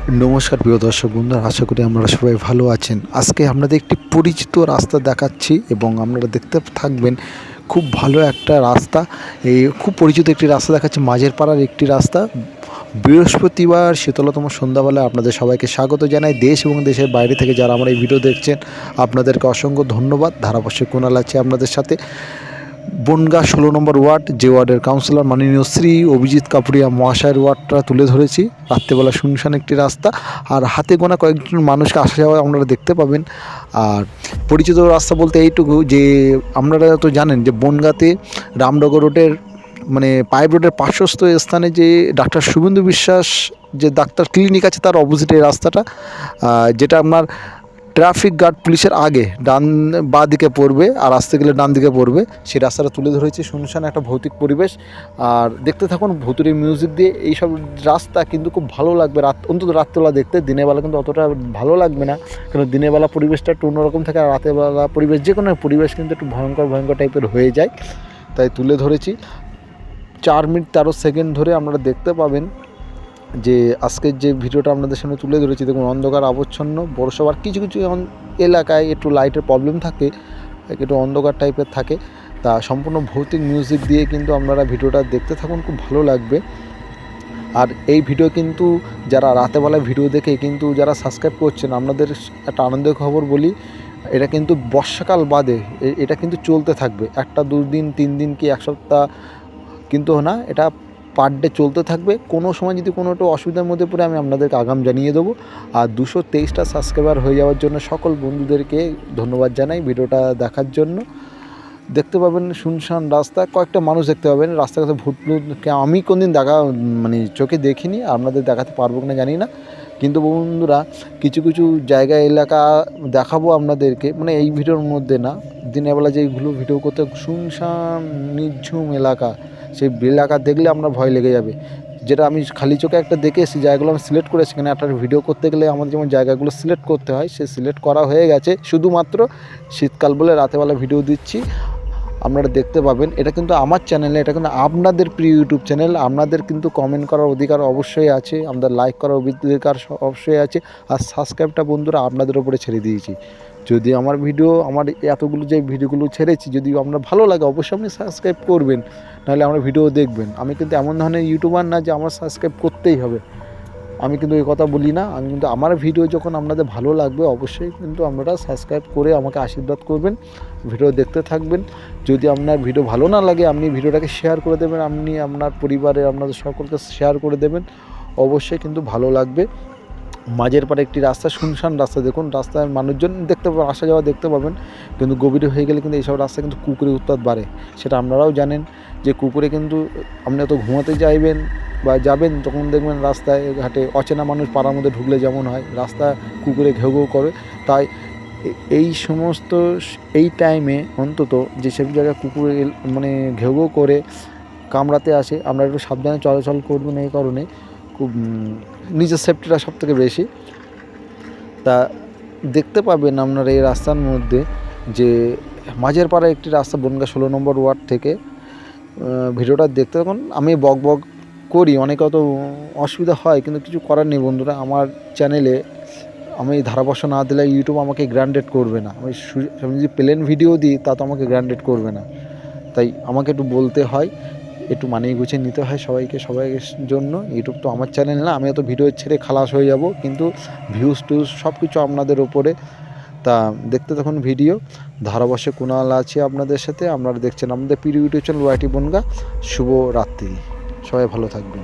নমস্কার প্রিয় দর্শক বন্ধুরা, আশা করি আপনারা সবাই ভালো আছেন। আজকে আপনাদের একটি পরিচিত রাস্তা দেখাচ্ছি এবং আপনারা দেখতে থাকবেন। খুব ভালো একটা রাস্তা, এই খুব পরিচিত একটি রাস্তা দেখাচ্ছি, মাঝের পাড়ার একটি রাস্তা। বৃহস্পতিবার শীতলতম সন্ধ্যাবেলা আপনাদের সবাইকে স্বাগত জানাই। দেশ এবং দেশের বাইরে থেকে যারা আমার এই ভিডিও দেখছেন আপনাদেরকে অসংখ্য ধন্যবাদ। ধারাভাষ্যে কুণাল আছে আপনাদের সাথে। বনগাঁ 16 নম্বর ওয়ার্ড, যে ওয়ার্ডের কাউন্সিলর মাননীয় শ্রী অভিজিৎ কাপুরিয়া মহাশয়ের ওয়ার্ডটা তুলে ধরেছি। রাত্রেবেলা শুনশান একটি রাস্তা, আর হাতে গোনা কয়েকজন মানুষকে আসা যাওয়া আপনারা দেখতে পাবেন। আর পরিচিত রাস্তা বলতে এইটুকু যে আপনারা তো জানেন যে বনগাঁতে রামনগর রোডের মানে পাইপ রোডের পার্শ্বস্থ স্থানে যে ডাক্তার শুভেন্দু বিশ্বাস যে ডাক্তার ক্লিনিক আছে তার অপোজিটে এই রাস্তাটা, যেটা আপনার ট্রাফিক গার্ড পুলিশের আগে ডান বাঁ দিকে পড়বে, আর আসতে গেলে ডান দিকে পড়বে। সেই রাস্তাটা তুলে ধরেছি। শুনশান একটা ভৌতিক পরিবেশ, আর দেখতে থাকুন ভুতুড়ে মিউজিক দিয়ে। এইসব রাস্তা কিন্তু খুব ভালো লাগবে অন্তত রাত্রেবেলা দেখতে। দিনের বেলা কিন্তু অতটা ভালো লাগবে না, কারণ দিনের বেলা পরিবেশটা একটু অন্যরকম থাকে, আর রাতের বেলা পরিবেশ যে কোনো পরিবেশ কিন্তু একটু ভয়ঙ্কর টাইপের হয়ে যায়। তাই তুলে ধরেছি। 4 মিনিট 13 সেকেন্ড ধরে আপনারা দেখতে পাবেন যে আজকের যে ভিডিওটা আপনাদের সামনে তুলে ধরেছি। দেখুন অন্ধকার আবচ্ছন্ন বড়সবার কিছু এলাকায় একটু লাইটের প্রবলেম থাকে, একটু অন্ধকার টাইপের থাকে। তা সম্পূর্ণ ভৌতিক মিউজিক দিয়ে কিন্তু আপনারা ভিডিওটা দেখতে থাকুন, খুব ভালো লাগবে। আর এই ভিডিও কিন্তু যারা রাতেবেলায় ভিডিও দেখে কিন্তু যারা সাবস্ক্রাইব করছেন, আপনাদের একটা আনন্দের খবর বলি, এটা কিন্তু বর্ষাকাল বাদে এটা কিন্তু চলতে থাকবে। 1 2 দিন 3 দিন কি 1 সপ্তাহ কিন্তু না, এটা পার ডে চলতে থাকবে। কোনো সময় যদি কোনো একটু অসুবিধার মধ্যে পড়ে আমি আপনাদেরকে আগাম জানিয়ে দেবো। আর 223টা সাবস্ক্রাইবার হয়ে যাওয়ার জন্য সকল বন্ধুদেরকে ধন্যবাদ জানাই ভিডিওটা দেখার জন্য। দেখতে পাবেন শুনশান রাস্তা, কয়েকটা মানুষ দেখতে পাবেন রাস্তাঘাটে ভূতকে আমি কোনদিন মানে চোখে দেখিনি, আপনাদের দেখাতে পারবো কিনা জানি না। কিন্তু বন্ধুরা কিছু জায়গা এলাকা দেখাবো আপনাদেরকে, মানে এই ভিডিওর মধ্যে না, দিনের বেলা যেইগুলো ভিডিও করতে শুনশান নিঝুম এলাকা, সেই এলাকা দেখলে আমরা ভয় লেগে যাবে। যেটা আমি খালি চোখে একটা দেখে এসেছি, জায়গাগুলো আমি সিলেক্ট করে সেখানে একটা ভিডিও করতে গেলে আমাদের যেমন জায়গাগুলো সিলেক্ট করতে হয়, সে সিলেক্ট করা হয়ে গেছে। শুধুমাত্র শীতকাল বলে রাতেবেলা ভিডিও দিচ্ছি, আপনারা দেখতে পাবেন। এটা কিন্তু আমার চ্যানেলে, এটা কিন্তু আপনাদের প্রিয় ইউটিউব চ্যানেল। আপনাদের কিন্তু কমেন্ট করার অধিকার অবশ্যই আছে, আমাদের লাইক করার অধিকার অবশ্যই আছে, আর সাবস্ক্রাইবটা বন্ধুরা আপনাদের উপরে ছেড়ে দিয়েছি। যদি আমার ভিডিও, আমার এতগুলো যে ভিডিওগুলো ছেড়েছি যদি আপনার ভালো লাগে অবশ্যই আপনি সাবস্ক্রাইব করবেন, নাহলে আমার ভিডিও দেখবেন। আমি কিন্তু এমন ধরনের ইউটিউবার না যে আমার সাবস্ক্রাইব করতেই হবে, আমি কিন্তু এই কথা বলি না। আমি কিন্তু আমার ভিডিও যখন আপনাদের ভালো লাগবে অবশ্যই কিন্তু আপনারা সাবস্ক্রাইব করে আমাকে আশীর্বাদ করবেন, ভিডিও দেখতে থাকবেন। যদি আপনার ভিডিও ভালো না লাগে আপনি ভিডিওটাকে শেয়ার করে দেবেন, আপনি আপনার পরিবারে আপনাদের সকলকে শেয়ার করে দেবেন, অবশ্যই কিন্তু ভালো লাগবে। মাঝের পাড়ে একটি রাস্তা, শুনশান রাস্তা। দেখুন রাস্তায় মানুষজন দেখতে পাবেন, আসা যাওয়া দেখতে পাবেন, কিন্তু গভীরে হয়ে গেলে কিন্তু এইসব রাস্তা কিন্তু কুকুরের উৎপাত বাড়ে। সেটা আপনারাও জানেন যে কুকুরে কিন্তু আপনি এত ঘুমাতে যাবেন বা যাবেন তখন দেখবেন রাস্তায় ঘাটে অচেনা মানুষ পাড়ার মধ্যে ঢুকলে যেমন হয়, রাস্তা কুকুরে ঘেউ ঘেউ করে। তাই এই সমস্ত এই টাইমে অন্তত যেসব জায়গায় কুকুরে মানে ঘেউ ঘেউ করে কামড়াতে আসে, আমরা একটু সাবধানে চলাচল করবেন। এই কারণে খুব নিজের সেফটিটা সবথেকে বেশি। তা দেখতে পাবেন আপনারা এই রাস্তার মধ্যে যে মাঝের পাড়ায় একটি রাস্তা, বনগাঁ 16 নম্বর ওয়ার্ড থেকে। ভিডিওটা দেখতে থাকুন। আমি বক করি, অনেকে অত অসুবিধা হয়, কিন্তু কিছু করার নেই বন্ধুরা। আমার চ্যানেলে আমি ধারাভাষ্য না দিলে ইউটিউব আমাকে গ্রান্টেড করবে না। আমি যদি প্লেন ভিডিও দিই তা তো আমাকে গ্রান্টেড করবে না, তাই আমাকে একটু বলতে হয়, একটু মানিয়ে গুছিয়ে নিতে হয় সবাইয়ের জন্য। ইউটিউব তো আমার চ্যানেল না, আমি তো ভিডিও ছেড়ে খালাস হয়ে যাব, কিন্তু ভিউজ টিউজ সব কিছু আপনাদের ওপরে। তা দেখতে তখন ভিডিও। ধারাভাষ্যে কুণাল আছে আপনাদের সাথে, আপনারা দেখছেন আমাদের প্রিয় ইউটিউব চ্যানেল ওয়াইটি বনগাঁ। শুভ রাত্রি, সবাই ভালো থাকবেন।